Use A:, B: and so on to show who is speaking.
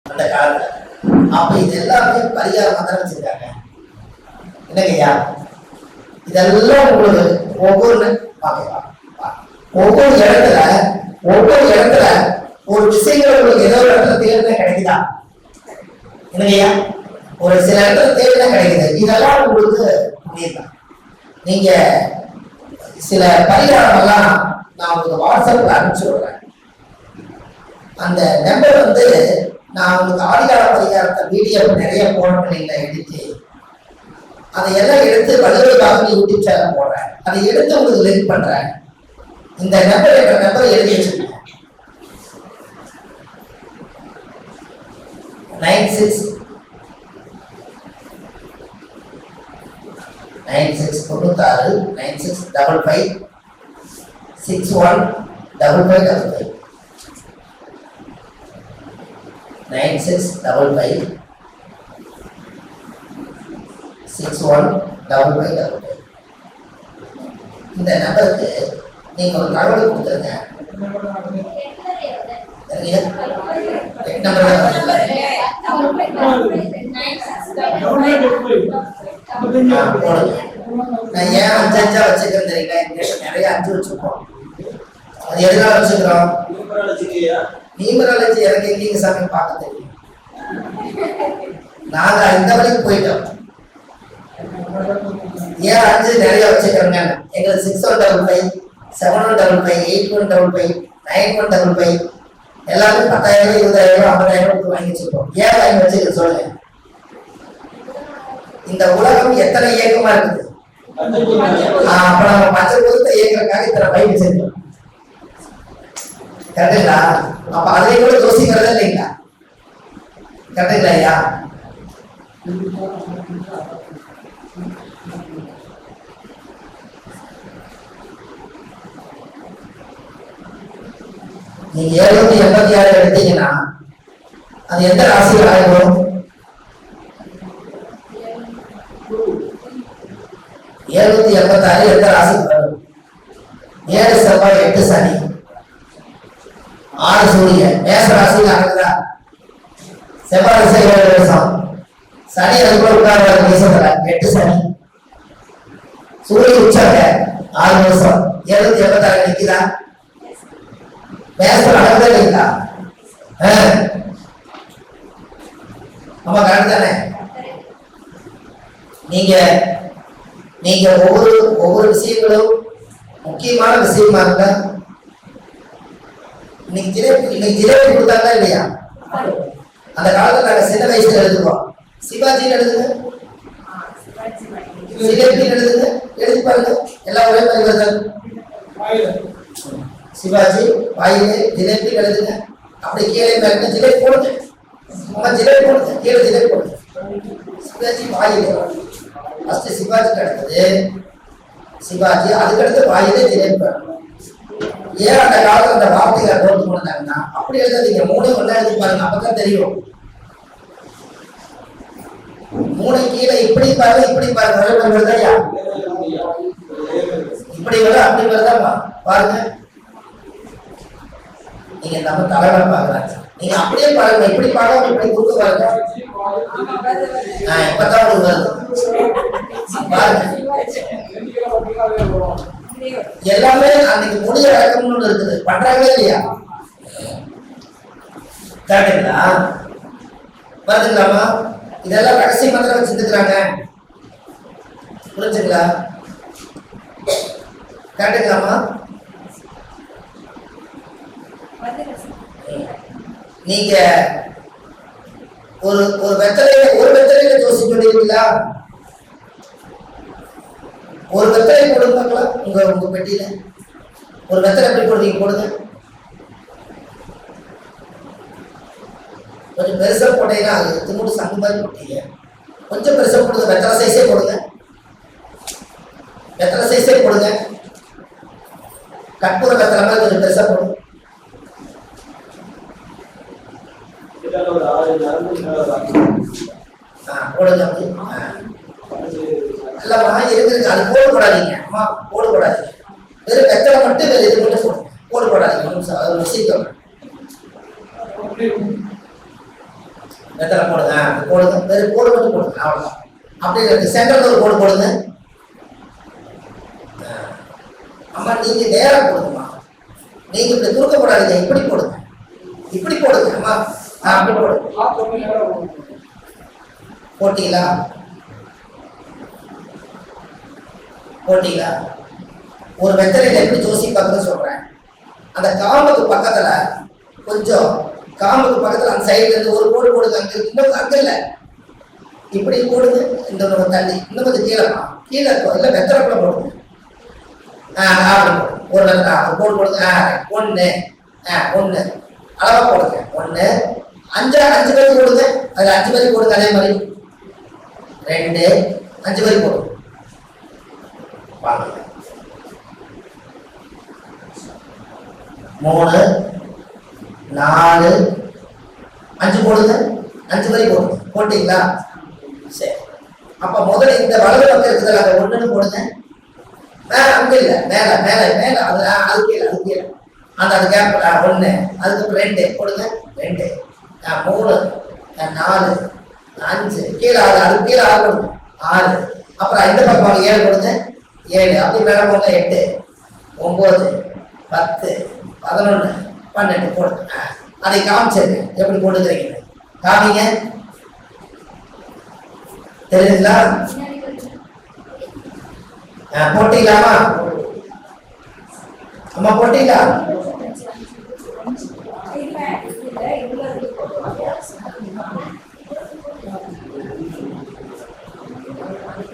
A: அந்த காலத்துல. அப்ப இது எல்லாமே பரிகாரமா தான் வச்சிருக்காங்க. என்னங்கய்யா, இதெல்லாம் உங்களுக்கு ஒவ்வொரு இடத்துல ஒரு விஷயங்கள் உங்களுக்கு ஏதோ ஒரு இடத்துல தேர்தல கிடைக்குதா? என்னங்கய்யா, ஒரு சில இடத்துல தேர்தல கிடைக்குது. இதெல்லாம் உங்களுக்கு புரியுதான். நீங்க சில பரிகாரம் எல்லாம் நான் உங்களுக்கு வாட்ஸ்அப்ல அனுப்பிச்சு விடுறேன். அந்த நம்பர் வந்து நான் உங்களுக்கு ஆதிகால பரிகாரத்தை வீடியோ நிறைய போடணும் எடுத்து அதையெல்லாம் எடுத்து வலுவாக யூடியூப் சேனல் போடுறேன். அதை எடுத்து உங்களுக்கு லிங்க் பண்றேன். இந்த நம்பர் என்ற நம்பரை எழுதி வச்சிருக்கேன். 9696 9655 6155 9655 6155. இந்த நம்பருக்கு நீங்க ஒரு தகவல் கொடுத்துருங்க. நான் ஏன் 5 வச்சுக்கிறேன் தெரியுங்களா? நிறைய 5 வச்சுருக்கோம். அது எதுனால வச்சுக்கிறோம்? நியூமராலஜி எனக்கு எங்கேயும் சாமி பார்க்க தெரியும். நாங்க இந்த வழிக்கு போயிட்டோம். ஏன் 5 நிறைய வச்சுக்கிறோங்க? எங்களுக்கு 6155 7155 8155 9155 எல்லாமே 10,000 20,000 50,000 வாங்கி வச்சிருக்கோம். ஏன் வாங்கி வச்சுக்க சொல்லுங்க? இந்த உலகம் எத்தனை இயக்கமா இருக்குது? அப்ப நம்ம பஞ்சபூதத்தை இயக்கிறதுக்காக இத்தனை பைக் வச்சிருக்கோம். கரெக்டுங்களா? அப்ப அதை கூட யோசிக்கிறதே இல்லைங்களா? கரெக்டுங்களா ஐயா? நீங்க 786 எடுத்தீங்கன்னா அது எந்த ராசியில் ஆயிடும்? 786 எந்த ராசிக்கு வரும்? 7 செவ்வாய் 8 சனி 6 சூரியன் மேச ராசியில் ஆகுதா? செவ்வாய் திசை 7 வருஷம், சனி அதுக்குள்ள உட்கார்ந்து தேசத்துல 8 சனி, சூரியன் உச்சாங்க 6 வருஷம். 786 நிக்குதா? மேசம் நடந்தே இல்லைங்களா? ஆமா, கரெக்ட் தானே? நீங்க ஒவ்வொரு விஷயங்களும் முக்கியமான விஷயமா இருந்தா இன்னைக்கு ஜிலேபி கொடுத்தாங்களா இல்லையா? அந்த காலத்துல நாங்க சின்ன வயசுல எழுதுவோம். சிவாஜின்னு எழுதுங்க, ஜிலேபின்னு எழுதுங்க, எழுதி பாருங்க. எல்லாம் ஒரே மாதிரி வருது. சிவாஜி வாயிலே ஜிலேபி எழுதுங்க. அப்படி கீழே மேல ஜிலேபி போடுங்க. ஜிலேபி போடுங்க, கீழே ஜிலேபி போடுங்க. சிவாஜி வாயிலே ஃபர்ஸ்ட் சிவாஜிக்கு அடுத்தது சிவாஜி, அதுக்கடுத்து வாயிலே ஜிலேபி. ஏன் அந்த காலத்துல அந்த வார்த்தைகளை நோட்டு பண்ணாங்கன்னா அப்படி எழுதாதீங்க. 3 ஒண்ணா எழுதி பாருங்க, அப்பதான் தெரியும். 3 கீழே இப்படி பாருங்க, இப்படி பாருங்க. இப்படி வர அப்படி வருதா பாருங்க. நீங்க நம்ம தலைவரை பாக்குறாங்க, நீங்க அப்படியே பாருங்க. இப்படி பாருங்க, இப்படி கொடுக்க பாருங்க. இப்பதான் உங்களுக்கு வருது பாருங்க. எல்லாமே அன்னைக்கு முடிய இறக்கம்னு இருக்குது, பண்றாங்களே இல்லையா? கேட்டீங்களா? வருதுங்களாமா? இதெல்லாம் ரகசிய மந்திரம் வச்சிருக்கிறாங்க, புரிஞ்சுங்களா? கேட்டீங்களாமா? நீங்க ஒரு வெத்தலையில ஜோசி சொல்லிருக்கீங்களா? ஒரு வெத்தலை போடுங்க. உங்க பெட்டியில ஒரு வெத்தலை எப்படி போடுறீங்க? போடுங்க. கொஞ்சம் பெருசா போட்டீங்கன்னா அது திமுடு சங்கு மாதிரி போட்டீங்க. கொஞ்சம் பெருசா போடுங்க. வெத்தலை சைஸே போடுங்க. வெத்தலை சைஸே போடுங்க. கற்பூர வெத்தலை மாதிரி கொஞ்சம் பெருசா போடுங்க. போடுங்க. இல்லம்மா இருக்கு, அது போடக்கூடாதீங்க. அம்மா போடக்கூடாதீங்க. வெறும் வெத்தலை மட்டும் வேறு இது மட்டும் போடக்கூடாதீங்க. ஒரு விஷயம் வெத்தலை போடுங்க, போடுங்க, வெறும் கோடு மட்டும் போடுங்க, அவ்வளவுதான். அப்படி சென்டர்ல ஒரு கோடு போடுங்க. அம்மா நீங்க நேரா போடுங்கம்மா, நீங்க இப்படி குறுக்க போடாதீங்க, இப்படி போடுங்க, இப்படி போடுங்க அம்மா. அப்படி போடுங்க. போட்டீங்களா? போட்டீங்களா? ஒரு வெத்தலையில எப்படி ஜோசி பார்க்கணும்னு சொல்றேன். அந்த காம்புக்கு பக்கத்துல கொஞ்சம், காம்புக்கு பக்கத்துல அந்த சைடுல இருந்து ஒரு கோடு போடுங்க. அங்க இன்னும் அங்க இல்ல, இப்படி போடுங்க. இந்த ஒரு தண்ணி இன்னும் கொஞ்சம் கீழமா, கீழே இல்ல வெத்தலைக்குள்ள போடுங்க. ஒரு கோடு போடுங்க. ஒண்ணு, ஒண்ணு அளவா போடுங்க. ஒண்ணு, அஞ்சு வரி போடுங்க. அதுல 5 வரி போடுங்க. அதே மாதிரி 2, 5 வரி போடுங்க. 3, 4, 5 போடுங்க. 5 வரி போடுங்க. போட்டீங்களா? சரி. அப்ப முதல்ல இந்த வலது பக்கம் இருக்குதுல, அந்த 1ன்னு போடுங்க. அங்க இல்ல, மேல மேல மேல, அது கீழே அந்த அது கேப். 1, அதுக்கப்புறம் 2 போடுங்க. 2, 3, 4, 5 கீழே, அது கீழே 6 போடுங்க. 6, அப்புறம் இந்த பக்கம் 7 போடுங்க. 7 அப்படி மேல போங்க. 8, 9, 10, 11, 12 போடுங்க. அதை காமிச்சிருங்க எப்படி போட்டுக்கிறீங்க, காமிங்க. தெரியுதுங்களா? போட்டீங்களாமா? அம்மா போட்டீங்களா?